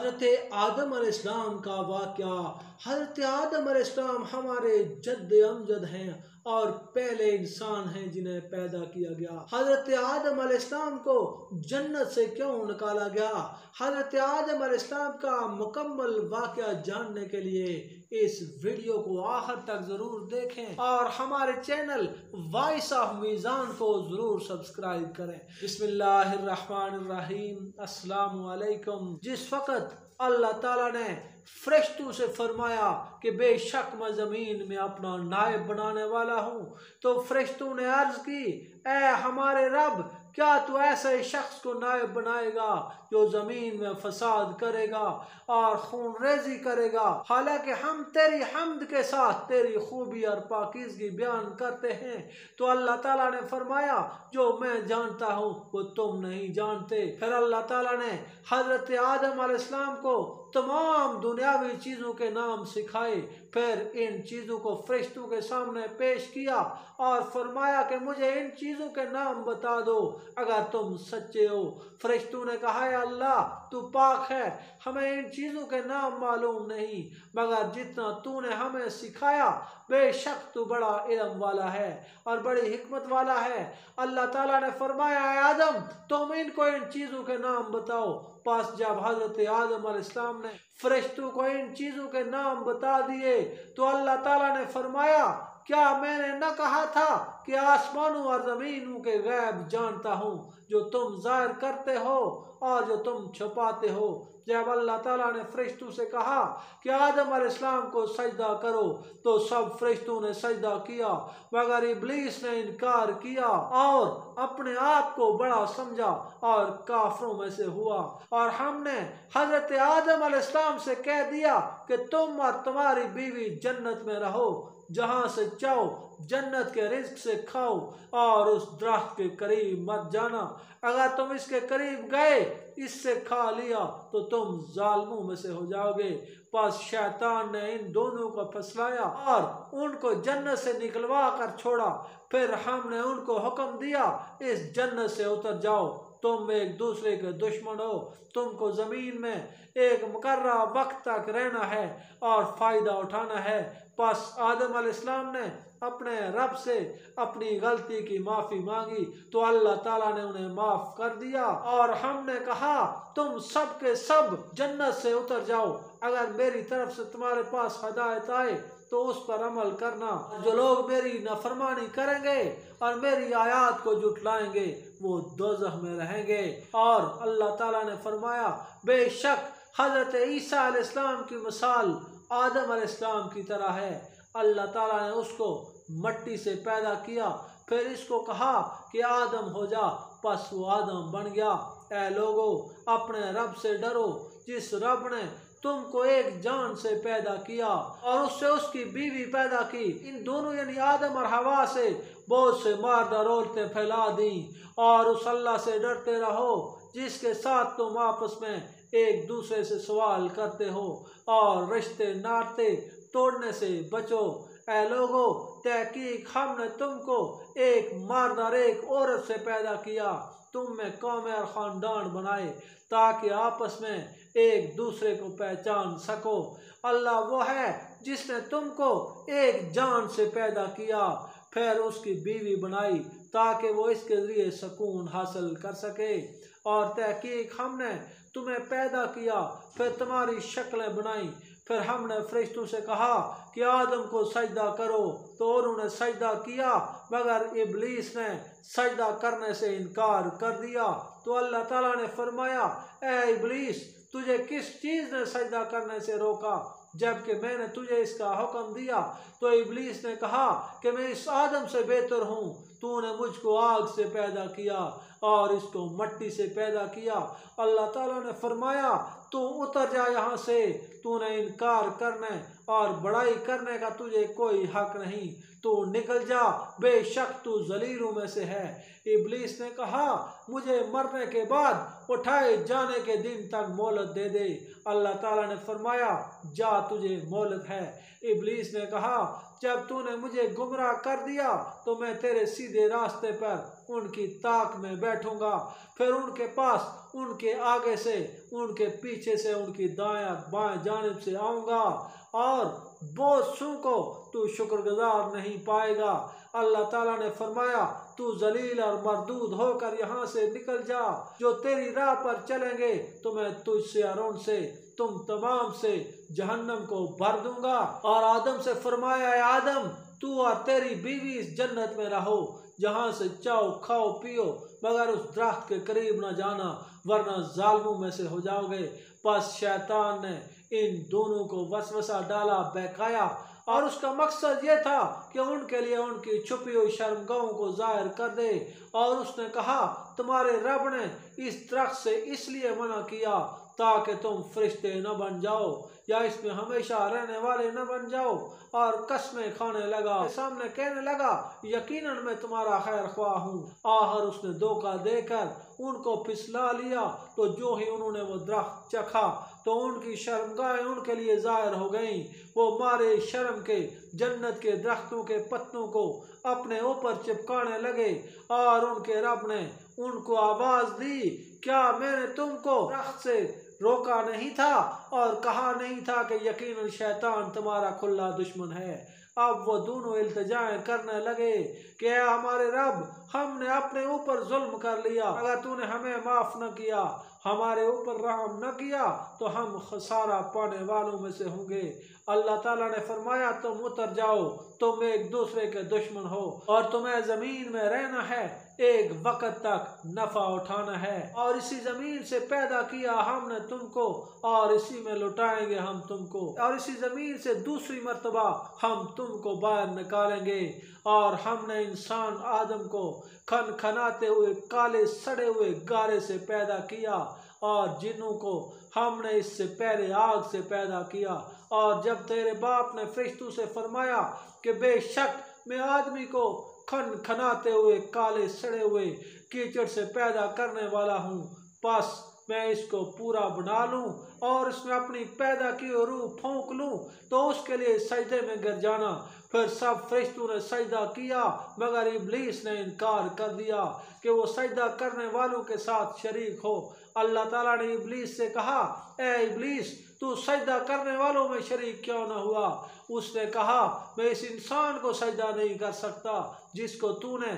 हज़रत आदम अलैहिस्सलाम का वाक़या। हज़रत आदम अलैहिस्सलाम हमारे जद्द अमजद हैं और पहले इंसान हैं जिन्हें पैदा किया गया। हज़रत आदम अलैहिस्सलाम को जन्नत से क्यों निकाला गया? हज़रत आदम अलैहिस्सलाम का मुकम्मल वाक़या जानने के लिए इस वीडियो को आखिर तक ज़रूर देखें और हमारे चैनल वॉइस ऑफ मीज़ान को ज़रूर सब्सक्राइब करें। बिस्मिल्लाहिर्रहमानिर्रहीम। अस्सलामु अलैकुम। जिस वक़्त अल्लाह ताला ने फरिश्तों से फरमाया कि बेशक मैं ज़मीन में अपना नायब बनाने वाला हूँ, तो फरिश्तों ने अर्ज़ की, ए हमारे रब, क्या तू ऐसे शख्स को नायब बनाएगा जो ज़मीन में फसाद करेगा और खून रेजी करेगा? हालांकि हम तेरी हम्द के साथ तेरी खूबी और पाकीज़गी बयान करते हैं। तो अल्लाह ताला ने फरमाया, जो मैं जानता हूँ वो तुम नहीं जानते। फिर अल्लाह ताला ने हज़रत आदम अलैहिस्सलाम को तमाम दुनियावी चीज़ों के नाम सिखाए। फिर इन चीज़ों को फरिश्तों के सामने पेश किया और फरमाया कि मुझे इन चीज़ों के नाम बता दो अगर तुम सच्चे हो। फरिश्तों ने कहा, है अल्लाह तू पाक है, हमें इन चीज़ों के नाम मालूम नहीं, मगर जितना तूने हमें सिखाया बेशक तू बड़ा इल्म वाला है और बड़ी हिकमत वाला है। अल्लाह ताला ने फरमाया, आदम तुम इनको इन चीज़ों के नाम बताओ। बस जब हज़रत आदम अलैहिस्सलाम ने फरिश्तों को इन चीज़ों के नाम बता दिए तो अल्लाह ताला ने फरमाया, क्या मैंने न कहा था कि आसमानों और ज़मीनों के गैब जानता हूँ, जो तुम ज़ाहिर करते हो और जो तुम छुपाते हो। जब अल्लाह ताला ने फरिश्तों से कहा कि आदम अलैहिस्सलाम को सजदा करो तो सब फरिश्तों ने सजदा किया, मगर इब्लीस ने इनकार किया और अपने आप को बड़ा समझा और काफरों में से हुआ। और हमने हज़रत आदम अलैहिस्सलाम से कह दिया कि तुम और तुम्हारी बीवी जन्नत में रहो, जहां से चाहो जन्नत के रिज्क से खाओ और उस दरख्त के करीब मत जाना। अगर तुम इसके करीब गए, इससे खा लिया तो तुम जालिमों में से हो जाओगे। बस शैतान ने इन दोनों को फसलाया और उनको जन्नत से निकलवा कर छोड़ा। फिर हमने उनको हुक्म दिया, इस जन्नत से उतर जाओ, तुम एक दूसरे के दुश्मन हो, तुमको ज़मीन में एक मुकर्रर वक्त तक रहना है और फ़ायदा उठाना है। बस आदम अलैहिस्सलाम ने अपने रब से अपनी गलती की माफ़ी मांगी तो अल्लाह ताला ने उन्हें माफ़ कर दिया और हमने कहा, तुम सब के सब जन्नत से उतर जाओ, अगर मेरी तरफ से तुम्हारे पास हदायत आए तो उस पर अमल करना। जो लोग मेरी नाफरमानी करेंगे और मेरी आयात को जुटलाएंगे वो दोज़ख में रहेंगे। और अल्लाह ताला ने फरमाया, बेशक हज़रत ईसा अलैहिस्सलाम की मिसाल आदम अलैहिस्सलाम की तरह है। अल्लाह ताला ने उसको मट्टी से पैदा किया, फिर इसको कहा कि आदम हो जा, बस वो आदम बन गया। ऐ लोगो, अपने रब से डरो, जिस रब ने तुमको एक जान से पैदा किया और उससे उसकी बीवी पैदा की। इन दोनों यानी आदम और हवा से बहुत से मारदार औरतें फैला दी। और उस अल्लाह से डरते रहो जिसके साथ तुम आपस में एक दूसरे से सवाल करते हो और रिश्ते नाते तोड़ने से बचो। ऐ लोगो, तहकीक हमने तुमको एक मारदार एक औरत से पैदा किया, तुम में कौम और ख़ानदान बनाए ताकि आपस में एक दूसरे को पहचान सको। अल्लाह वो है जिसने तुमको एक जान से पैदा किया, फिर उसकी बीवी बनाई ताकि वो इसके ज़रिए सुकून हासिल कर सके। और तहकीक हमने तुम्हें पैदा किया, फिर तुम्हारी शक्लें बनाई। फिर हमने फरिश्तों से कहा कि आदम को सजदा करो तो उन्होंने सजदा किया, मगर इब्लीस ने सजदा करने से इनकार कर दिया। तो अल्लाह ताला ने फरमाया, ए इब्लीस, तुझे किस चीज़ ने सजदा करने से रोका जबकि मैंने तुझे इसका हुक्म दिया? तो इब्लीस ने कहा कि मैं इस आदम से बेहतर हूँ, तूने मुझको आग से पैदा किया और इसको मट्टी से पैदा किया। अल्लाह ताला ने फरमाया, तू उतर जा यहाँ से, तूने इनकार करने और बड़ाई करने का तुझे कोई हक नहीं, तू निकल जा, बेशक तू जलीलों में से है। इब्लीस ने कहा, मुझे मरने के बाद उठाए जाने के दिन तक मोहलत दे दे। अल्लाह ताला ने फरमाया, जा, तुझे मोहलत है। इब्लीस ने कहा, जब तूने मुझे गुमराह कर दिया तो मैं तेरे सीधे रास्ते पर उनकी ताक में बैठूंगा, फिर उनके पास, उनके आगे से, उनके पीछे से, उनकी दायां बाएं जानिब से आऊंगा और बोझों को तू शुक्रगुजार नहीं पाएगा। अल्लाह ताला ने फरमाया, तू जलील और मरदूद होकर यहाँ से निकल जा। जो तेरी राह पर चलेंगे तो मैं तुझसे और उनसे, तुम तमाम से जहन्नम को भर दूंगा। और आदम से फरमाया, आदम, तू और तेरी बीवी इस जन्नत में रहो, जहाँ से चाहो खाओ पियो, मगर उस दरख्त के करीब न जाना, वरना जालिमों में से हो जाओगे। बस शैतान ने इन दोनों को वसवसा डाला, बहकाया, और उसका मकसद ये था कि उनके लिए उनकी छुपी हुई शर्मगाहों को जाहिर कर दे। और उसने कहा, तुम्हारे रब ने इस दरख्त से इसलिए मना किया ताकि तुम फरिश्ते न बन जाओ या इसमें हमेशा रहने वाले न बन जाओ। और कसमें खाने लगा, सामने कहने लगा, यकीनन मैं तुम्हारा खैर ख्वाह हूँ। आखिर उसने धोखा देकर उनको फिसला लिया, तो जो ही उन्होंने वो दरख्त चखा तो उनकी शर्मगाहें उनके लिए जाहिर हो गईं। वो मारे शर्म के जन्नत के दरख्तों के पत्तों को अपने ऊपर चिपकाने लगे। और उनके रब ने उनको आवाज दी, क्या मैंने तुमको दरख्त से रोका नहीं था और कहा नहीं था कि यकीनन शैतान तुम्हारा खुला दुश्मन है। अब वो दोनों इल्तिजाएं करने लगे कि हमारे रब, हमने अपने ऊपर जुल्म कर लिया, अगर तूने हमें माफ न किया, हमारे ऊपर रहम न किया तो हम खसारा पाने वालों में से होंगे। अल्लाह ताला ने फरमाया, तुम उतर जाओ, तुम एक दूसरे के दुश्मन हो और तुम्हें जमीन में रहना है, एक वक्त तक नफा उठाना है। और इसी जमीन से पैदा किया हमने तुमको और इसी में लुटाएंगे हम तुमको, और इसी जमीन से दूसरी मर्तबा हम तुमको बाहर निकालेंगे। और हमने इंसान आदम को खनखनाते हुए काले सड़े हुए गारे से पैदा किया और जिन्नों को हमने इससे पहले आग से पैदा किया। और जब तेरे बाप ने फरिश्तों से फरमाया कि बेशक मैं आदमी को खनखनाते हुए काले सड़े हुए कीचड़ से पैदा करने वाला हूँ, बस मैं इसको पूरा बना लूं और इसमें अपनी पैदा की रूह फूंक लूं तो उसके लिए सजदे में गिर जाना। फिर सब फरिश्तों ने सजदा किया, मगर इब्लीस ने इनकार कर दिया कि वो सजदा करने वालों के साथ शरीक हो। अल्लाह ताला ने इब्लीस से कहा, ए इब्लीस, तू सजदा करने वालों में शरीक क्यों न हुआ? उसने कहा, मैं इस इंसान को सजदा नहीं कर सकता जिसको तूने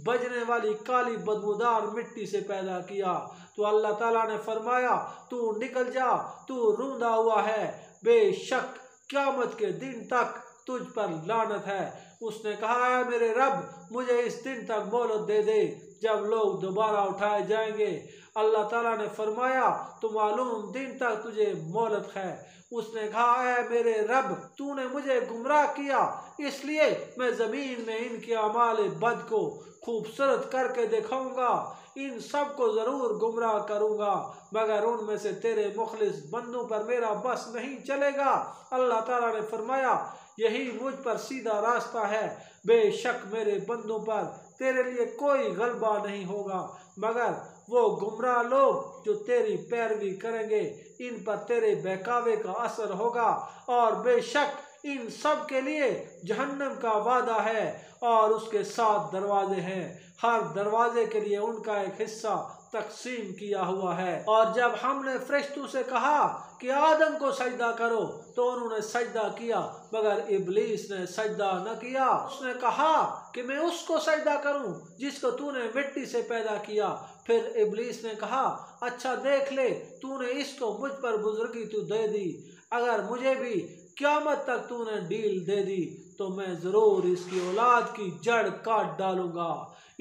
बजने वाली काली बदबूदार मिट्टी से पैदा किया। तो अल्लाह ताला ने फरमाया, तू निकल जा, तू रूंधा हुआ है, बेशक क़यामत के दिन तक तुझ पर लानत है। उसने कहा, है मेरे रब, मुझे इस दिन तक मोहलत दे दे जब लोग दोबारा उठाए जाएंगे। अल्लाह ताला ने फरमाया, तो मालूम दिन तक तुझे मोहलत है। उसने कहा, है मेरे रब, तूने मुझे गुमराह किया, इसलिए मैं ज़मीन में इनके अमाल बद को खूबसूरत करके दिखाऊंगा, इन सब को ज़रूर गुमराह करूंगा, मगर उनमें से तेरे मुखलिस बंदों पर मेरा बस नहीं चलेगा। अल्लाह ताला ने फरमाया, यही मुझ पर सीधा रास्ता है, बेशक मेरे बंदों पर तेरे लिए कोई गलबा नहीं होगा, मगर वो गुमराह लोग जो तेरी पैरवी करेंगे इन पर तेरे बहकावे का असर होगा। और बेशक इन सब के लिए जहन्नम का वादा है और उसके 7 दरवाजे हैं, हर दरवाजे के लिए उनका एक हिस्सा तकसीम किया हुआ है। और जब हमने फरिश्तों से कहा कि आदम को सजदा करो तो उन्होंने सजदा किया, मगर इब्लीस ने सजदा न किया। उसने कहा कि मैं उसको सजदा करूं जिसको तूने मिट्टी से पैदा किया। फिर इब्लीस ने कहा, अच्छा देख ले, तूने इसको मुझ पर बुजुर्गी तू दे दी, अगर मुझे भी क़यामत तक तूने डील दे दी तो मैं ज़रूर इसकी औलाद की जड़ काट डालूंगा,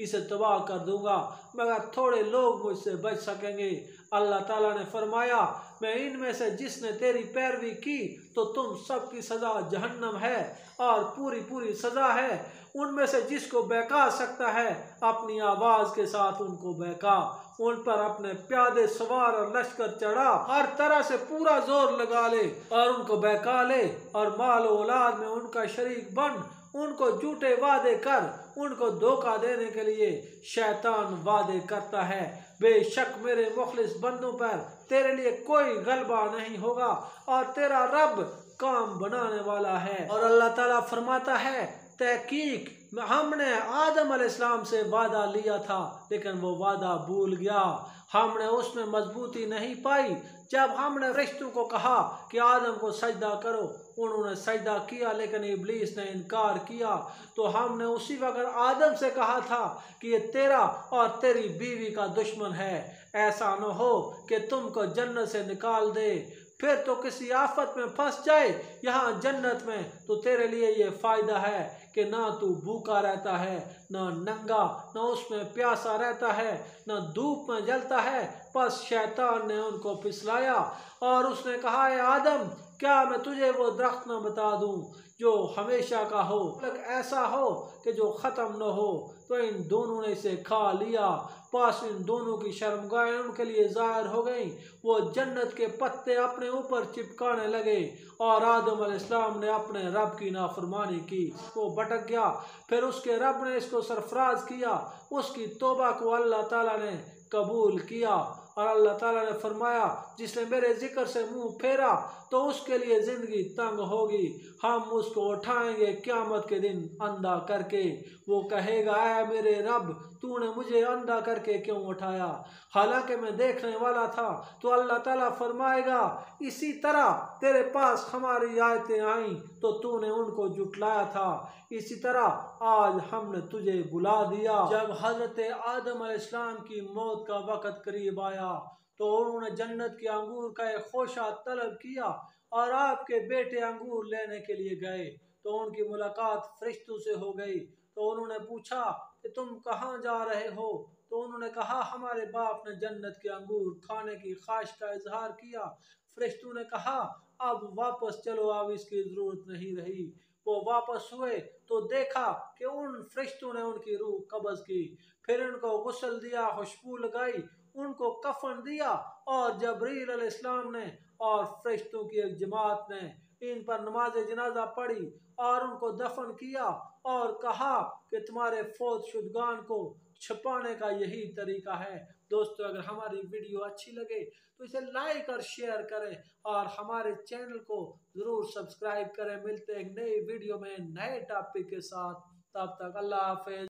इसे तबाह कर दूंगा, मगर थोड़े लोग मुझसे बच सकेंगे। अल्लाह ताला ने फरमाया, मैं इनमें से जिसने तेरी पैरवी की तो तुम सबकी सजा जहन्नम है और पूरी पूरी सजा है। उनमें से जिसको बहका सकता है अपनी आवाज के साथ उनको बहका, उन पर अपने प्यादे सवार और लश्कर चढ़ा, हर तरह से पूरा जोर लगा ले और उनको बहका ले और माल औलाद में उनका शरीक बन, उनको झूठे वादे कर, उनको धोखा देने के लिए शैतान वादे करता है। बेशक मेरे मुखलिस बंदों पर तेरे लिए कोई गलबा नहीं होगा और तेरा रब काम बनाने वाला है। और अल्लाह ताला फरमाता है, तहकीक हमने आदम अलैहिस्सलाम से वादा लिया था लेकिन वो वादा भूल गया, हमने उसमें मजबूती नहीं पाई। जब हमने फरिश्तों को कहा कि आदम को सजदा करो, उन्होंने सजदा किया लेकिन इब्लीस ने इनकार किया। तो हमने उसी वक्त आदम से कहा था कि ये तेरा और तेरी बीवी का दुश्मन है, ऐसा न हो कि तुमको जन्नत से निकाल दे, फिर तो किसी आफत में फंस जाए यहाँ जन्नत में, तो तेरे लिए ये फायदा है कि ना तू भूखा रहता है, ना नंगा, ना उसमें प्यासा रहता है, ना धूप में जलता है। बस शैतान ने उनको फिसलाया और उसने कहा, है आदम क्या मैं तुझे वो दरख्त न बता दूं जो हमेशा का हो, ऐसा हो कि जो ख़त्म न हो। तो इन दोनों ने इसे खा लिया, पास इन दोनों की शर्मगाहें उनके लिए ज़ाहिर हो गई। वो जन्नत के पत्ते अपने ऊपर चिपकाने लगे और आदम अलैहिस्सलाम ने अपने रब की नाफरमानी की, वो भटक गया। फिर उसके रब ने इसको सरफराज किया, उसकी तौबा को अल्लाह ताला ने कबूल किया और अल्लाह ताला ने फरमाया, जिसने मेरे जिक्र से मुंह फेरा तो उसके लिए ज़िंदगी तंग होगी, हम उसको उठाएंगे क़यामत के दिन अंधा करके। वो कहेगा, ऐ मेरे रब तूने मुझे अंधा करके क्यों उठाया, हालांकि मैं देखने वाला था। तो अल्लाह ताला फरमाएगा, इसी तरह तेरे पास हमारी आयतें आईं तो तूने उनको जुटलाया था, इसी तरह आज हमने तुझे बुला दिया। जब हजरत आदम अलैहिस्सलाम की मौत का वक़्त करीब आया तो उन्होंने जन्नत के अंगूर का एक खोशा तलब किया और आपके बेटे अंगूर लेने के लिए गए। तो उनकी मुलाकात फरिश्तों से हो गई। तो उन्होंने पूछा कि तुम कहाँ जा रहे हो? तो उन्होंने कहा, हमारे बाप ने जन्नत के अंगूर खाने की ख्वाहिश का इजहार किया। फरिश्तों ने कहा, अब वापस चलो, अब इसकी जरूरत नहीं रही। वो वापस हुए तो देखा कि उन फरिश्तों ने उनकी रूह कब्ज की, फिर उनको गुस्ल दिया, खुशबू लगाई, उनको कफन दिया और जबरील अलैहिस्सलाम ने और फरिश्तों की एक जमात ने इन पर नमाज जनाजा पढ़ी और उनको दफन किया और कहा कि तुम्हारे फौत शुदगान को छुपाने का यही तरीका है। दोस्तों, अगर हमारी वीडियो अच्छी लगे तो इसे लाइक और शेयर करें और हमारे चैनल को ज़रूर सब्सक्राइब करें। मिलते हैं एक नई वीडियो में नए टॉपिक के साथ, तब तक अल्लाह हाफ़िज़।